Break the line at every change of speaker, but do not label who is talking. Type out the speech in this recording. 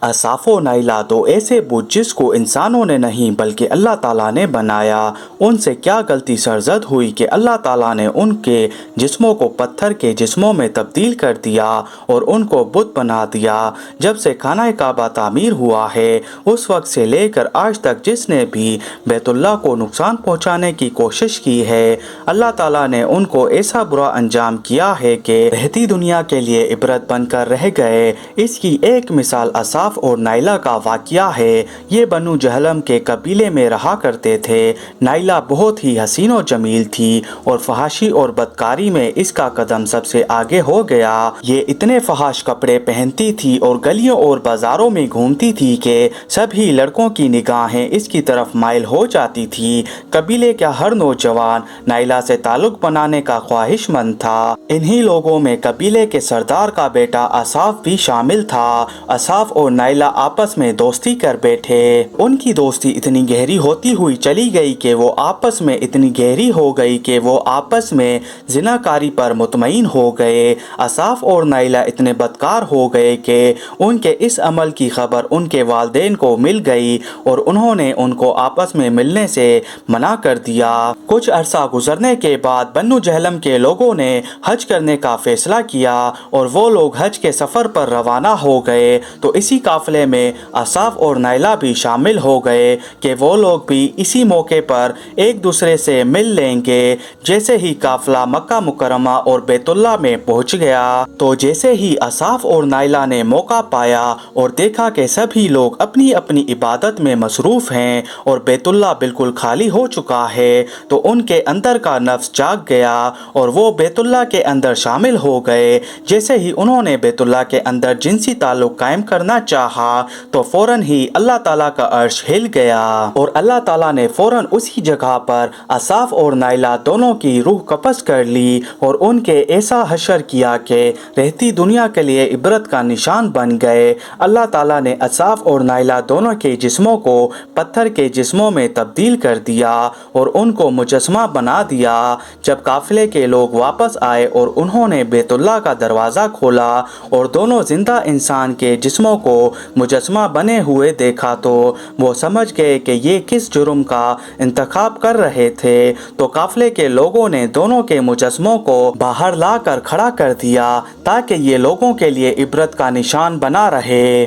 असाफ व नाइला दो ऐसे बुत जिसको इंसानों ने नहीं बल्कि अल्लाह ताला ने बनाया। उनसे क्या गलती सरजद हुई कि अल्लाह ताला ने उनके जिस्मों को पत्थर के जिस्मों में तब्दील कर दिया और उनको बुत बना दिया। जब से खाना काबा तामीर हुआ है उस वक्त से लेकर आज तक जिसने भी बैतुल्लाह को नुकसान पहुंचाने की कोशिश की है, अल्लाह ताला ने उनको ऐसा बुरा अंजाम किया है कि रहती दुनिया के लिए इबरत बनकर रह गए। इसकी एक मिसाल असाफ और नाइला का वाक़या है। ये बनु जहलम के कबीले में रहा करते थे। नाइला बहुत ही हसीन और जमील थी और फहाशी और बदकारी में इसका कदम सबसे आगे हो गया। ये इतने फहाश कपड़े पहनती थी और गलियों और बाजारों में घूमती थी कि सभी लड़कों की निगाहें इसकी तरफ माइल हो जाती थी। कबीले का हर नौजवान नाइला से ताल्लुक बनाने का ख्वाहिशमंद था। इन्हीं लोगों में कबीले के सरदार का बेटा असाफ भी शामिल था। असाफ और नाइला आपस में दोस्ती कर बैठे। उनकी दोस्ती इतनी गहरी होती हुई चली गई कि वो आपस में इतनी गहरी हो गई कि वो आपस में जिनाकारी पर मुतमईन हो गए। असाफ और नाइला इतने बदकार हो गए कि उनके इस अमल की खबर उनके वालिदैन को मिल गई और उन्होंने उनको आपस में मिलने से मना कर दिया। कुछ अरसा गुजरने के बाद बन्नू जहलम के लोगों ने हज करने का फैसला किया और वो लोग हज के सफ़र पर रवाना हो गए। तो इसी काफिले में असाफ और नाइला भी शामिल हो गए कि वो लोग भी इसी मौके पर एक दूसरे से मिल लेंगे। जैसे ही काफिला मक्का मुकरमा और बैतुल्लाह में पहुंच गया तो जैसे ही असाफ और नाइला ने मौका पाया और देखा कि सभी लोग अपनी अपनी इबादत में मसरूफ़ हैं और बैतुल्लाह बिल्कुल खाली हो चुका है, तो उनके अंदर का नफ्स जाग गया और वो बैतुल्लाह के अंदर शामिल हो गए। जैसे ही उन्होंने बैतुल्लाह के अंदर जिनसी ताल्लुक कायम करना चाहा तो फौरन ही अल्लाह ताला का अर्श हिल गया और अल्लाह ताला ने फौरन उसी जगह पर असाफ और नाइला दोनों की रूह कब्ज़ कर ली और उनके ऐसा हशर किया कि रहती दुनिया के लिए इबरत का निशान बन गए। अल्लाह ताला ने असाफ और नाइला दोनों के जिस्मों को पत्थर के जिस्मों में तब्दील कर दिया और उनको मुजस्मा बना दिया। जब काफिले के लोग वापस आए और उन्होंने बैतुल्लाह का दरवाज़ा खोला और दोनों जिंदा इंसान के जिस्मों को मुजस्मा बने हुए देखा तो वो समझ गए कि ये किस जुर्म का इंतखाब कर रहे थे। तो काफिले के लोगों ने दोनों के मुजस्मों को बाहर लाकर खड़ा कर दिया ताकि ये लोगों के लिए इबरत का निशान बना रहे।